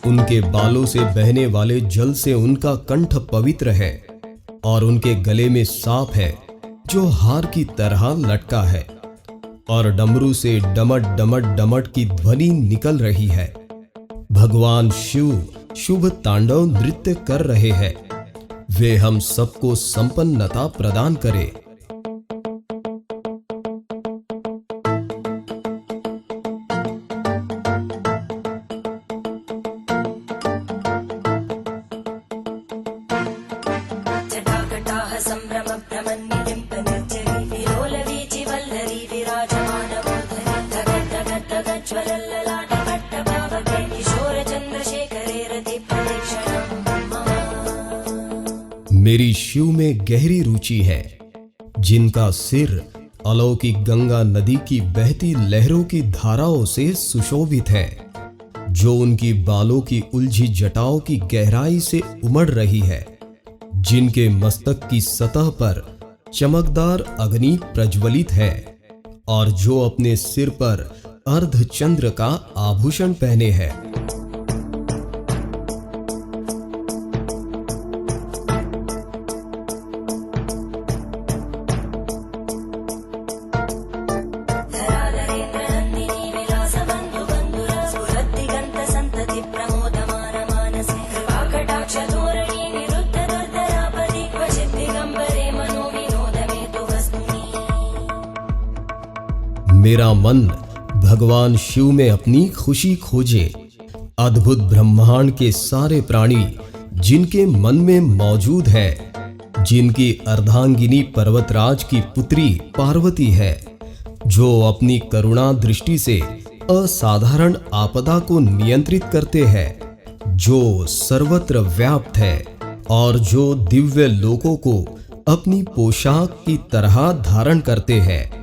उनके बालों से बहने वाले जल से उनका कंठ पवित्र है और उनके गले में सांप है जो हार की तरह लटका है और डमरू से डमट डमट डमट की ध्वनि निकल रही है। भगवान शिव शुभ तांडव नृत्य कर रहे हैं। वे हम सबको संपन्नता प्रदान करें। मेरी शिव में गहरी रुचि है, जिनका सिर अलौकिक गंगा नदी की बहती लहरों की धाराओं से सुशोभित है, जो उनकी बालों की उलझी जटाओं की गहराई से उमड़ रही है, जिनके मस्तक की सतह पर चमकदार अग्नि प्रज्वलित है और जो अपने सिर पर अर्धचंद्र का आभूषण पहने है। मेरा मन भगवान शिव में अपनी खुशी खोजे। अद्भुत ब्रह्मांड के सारे प्राणी जिनके मन में मौजूद है, जिनकी अर्धांगिनी पर्वतराज की पुत्री पार्वती है, जो अपनी करुणा दृष्टि से असाधारण आपदा को नियंत्रित करते हैं, जो सर्वत्र व्याप्त है और जो दिव्य लोकों को अपनी पोशाक की तरह धारण करते हैं।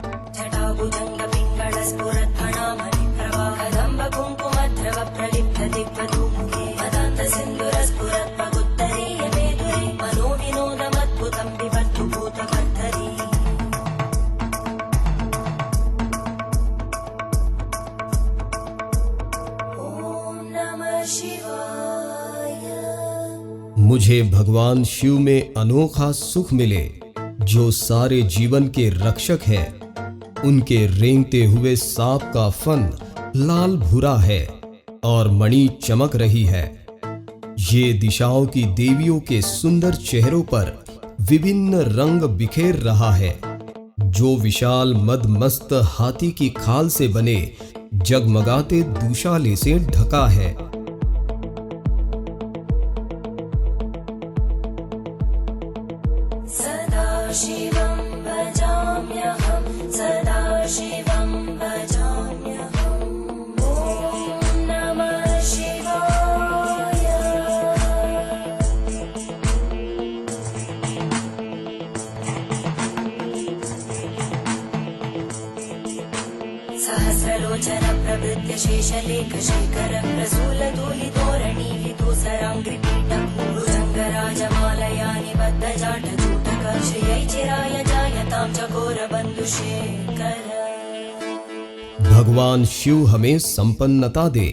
मुझे भगवान शिव में अनोखा सुख मिले, जो सारे जीवन के रक्षक हैं। उनके रेंगते हुए सांप का फन लाल भूरा है और मणि चमक रही है। ये दिशाओं की देवियों के सुंदर चेहरों पर विभिन्न रंग बिखेर रहा है, जो विशाल मदमस्त हाथी की खाल से बने जगमगाते दुशाले से ढका है। शिवं भजाम्यहं सदा शिवं भजाम्यहं। ॐ नमः शिवाय। सहस्रलोचन प्रभृत्य शेषलेखशेखर प्रसूलधूलितोरणि विदूसराङ्घ्रिपीठं भुजङ्गराजमालया निबद्धजाटजूटक श्रियै चिराय जायतां चकोरबन्धुशेखर। भगवान शिव हमें संपन्नता दे,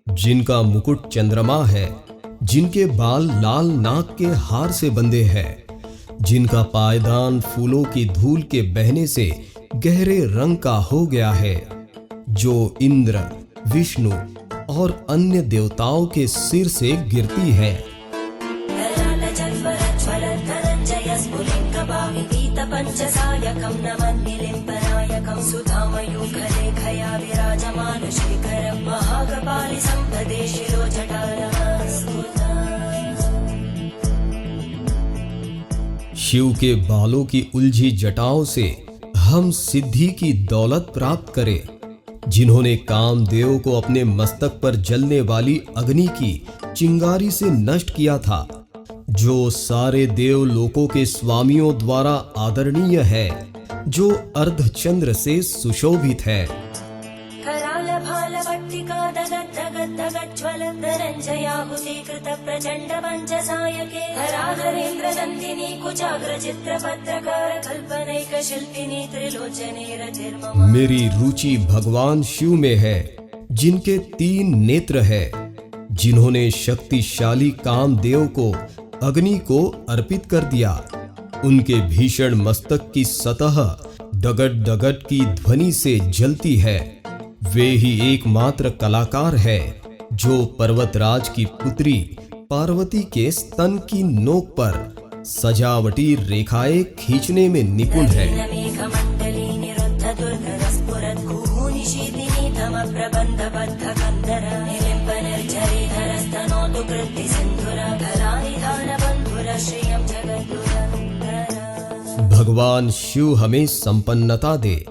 जिनका मुकुट चंद्रमा है, जिनके बाल लाल नाग के हार से बंधे हैं, जिनका पायदान फूलों की धूल के बहने से गहरे रंग का हो गया है, जो इंद्र, विष्णु और अन्य देवताओं के सिर से गिरती है। पंचसायकं नमन्निलिम्पनायकं सुधामयूखलेखया विराजमानशेखरं महाकपालि सम्पदे शिरोजटारः स्तुतम्। शिव के बालों की उलझी जटाओं से हम सिद्धि की दौलत प्राप्त करें। जिन्होंने कामदेव को अपने मस्तक पर जलने वाली अग्नि की चिंगारी से नष्ट किया था, जो सारे देव लोकों के स्वामियों द्वारा आदरणीय है, जो अर्धचंद्र से सुशोभित है। कराल भाल वट्टिका दगत् दगत् दगत् ज्वलत् धनञ्जयाहुति कृत प्रचण्ड पञ्चसायके हराधरेन्द्र नन्दिनी कुचाग्र चित्र पत्रकार कल्पनैक शिल्पिनी त्रिलोचने रचिर्मम। मेरी रुचि भगवान शिव में है, जिनके 3 नेत्र है, जिन्होंने शक्तिशाली कामदेव को अग्नि को अर्पित कर दिया। उनके भीषण मस्तक की सतह डगट डगट की ध्वनि से जलती है। वे ही एकमात्र कलाकार है जो पर्वतराज की पुत्री पार्वती के स्तन की नोक पर सजावटी रेखाएं खींचने में निपुण है। भगवान शिव हमें संपन्नता दे।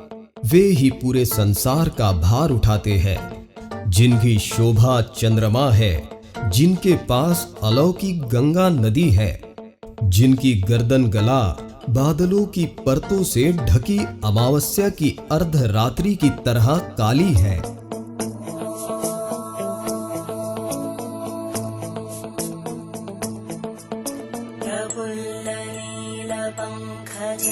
वे ही पूरे संसार का भार उठाते हैं, जिनकी शोभा चंद्रमा है, जिनके पास अलौकिक गंगा नदी है, जिनकी गर्दन गला बादलों की परतों से ढकी अमावस्या की अर्धरात्रि की तरह काली है। पंकज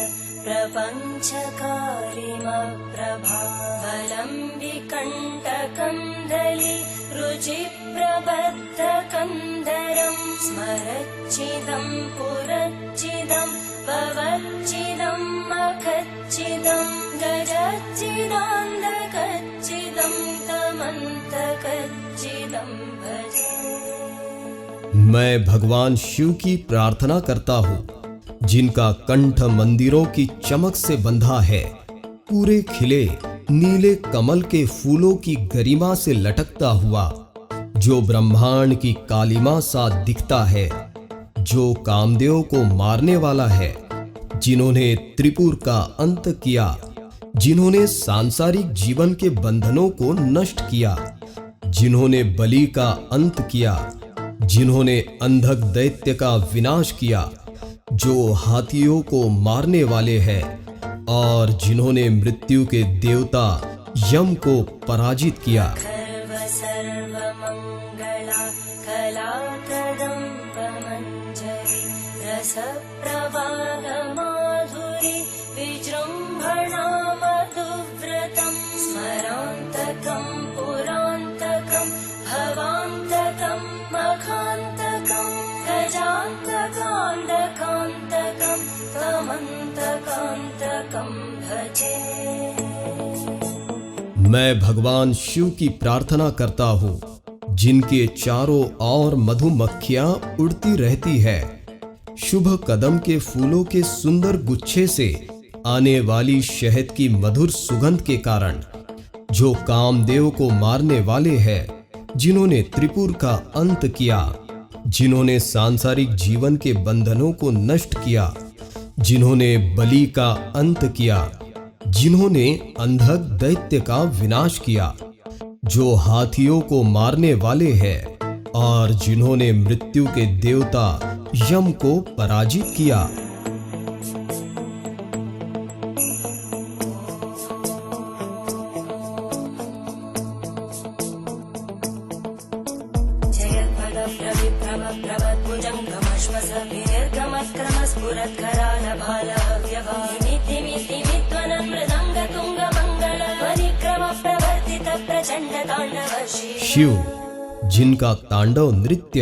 प्रपञ्चकारिमप्रभावलम्बिकण्टकन्दली रुचिप्रबद्धकन्दरं स्मरच्चिदं पुरच्चिदं भवच्चिदं मखच्चिदं गजच्चिदान्धकच्चिदं तमन्तकच्चिदं भजे। मैं भगवान शिव की प्रार्थना करता हूँ, जिनका कंठ मंदिरों की चमक से बंधा है, पूरे खिले नीले कमल के फूलों की गरिमा से लटकता हुआ, जो ब्रह्मांड की कालिमा सा दिखता है, जो कामदेव को मारने वाला है, जिन्होंने त्रिपुर का अंत किया, जिन्होंने सांसारिक जीवन के बंधनों को नष्ट किया, जिन्होंने बलि का अंत किया, जिन्होंने अंधक दैत्य का विनाश किया, जो हाथियों को मारने वाले हैं, और जिन्होंने मृत्यु के देवता यम को पराजित किया। सर्वमंगला कलाकदम्बमञ्जरी रसप्रवाह माधुरी विजृम्भणा मधुव्रतं स्मरान्तकं पुरान्तकं भवान्तकं मखान्तकं गजान्तकान्तकान्तकं तमन्तकान्तकं भजे। मैं भगवान शिव की प्रार्थना करता हूँ, जिनके चारों ओर मधुमक्खियां उड़ती रहती है, शुभ कदम के फूलों के सुंदर गुच्छे से आने वाली शहद की मधुर सुगंध के कारण, जो कामदेव को मारने वाले हैं, जिन्होंने त्रिपुर का अंत किया, जिन्होंने सांसारिक जीवन के बंधनों को नष्ट किया, जिन्होंने बलि का अंत किया, जिन्होंने अंधक दैत्य का विनाश किया, जो हाथियों को मारने वाले हैं, और जिन्होंने मृत्यु के देवता यम को पराजित किया। शिव, जिनका तांडव नृत्य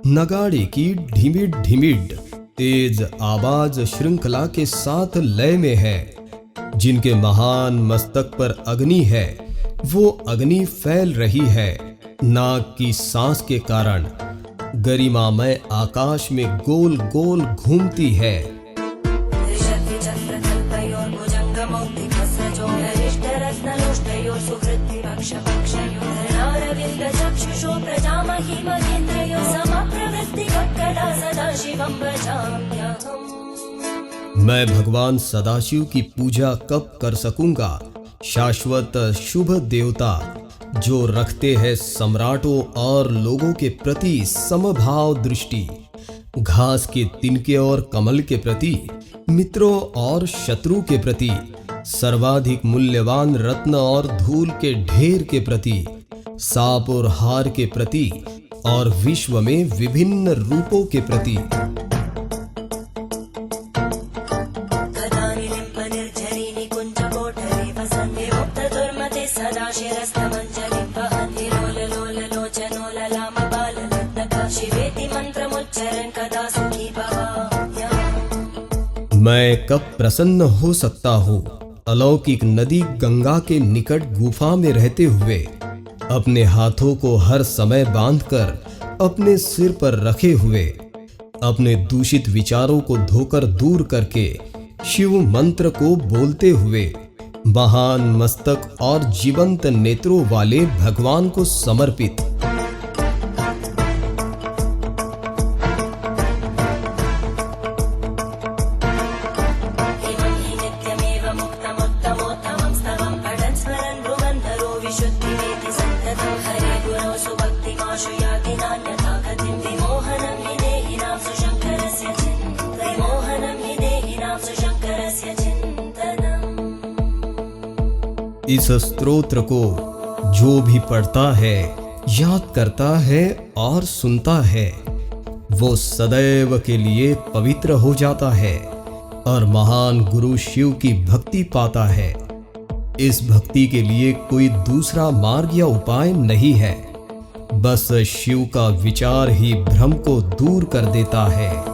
नगाड़े की ढिमिड ढिमिड तेज आवाज श्रृंखला के साथ लय में है, जिनके महान मस्तक पर अग्नि है, वो अग्नि फैल रही है, नाग की सांस के कारण गरिमामय आकाश में गोल गोल घूमती है। मैं भगवान सदाशिव की पूजा कब कर सकूंगा? शाश्वत शुभ देवता जो रखते हैं सम्राटों और लोगों के प्रति समभाव दृष्टि, घास के तिनके और कमल के प्रति, मित्रों और शत्रु के प्रति, सर्वाधिक मूल्यवान रत्न और धूल के ढेर के प्रति, सांप और हार के प्रति और विश्व में विभिन्न रूपों के प्रति। मैं कब प्रसन्न हो सकता हूँ? अलौकिक नदी गंगा के निकट गुफा में रहते हुए, अपने हाथों को हर समय बांधकर अपने सिर पर रखे हुए, अपने दूषित विचारों को धोकर दूर करके शिव मंत्र को बोलते हुए, महान मस्तक और जीवंत नेत्रों वाले भगवान को समर्पित। इस स्तोत्र को जो भी पढ़ता है, याद करता है और सुनता है, वो सदैव के लिए पवित्र हो जाता है और महान गुरु शिव की भक्ति पाता है। इस भक्ति के लिए कोई दूसरा मार्ग या उपाय नहीं है, बस शिव का विचार ही भ्रम को दूर कर देता है।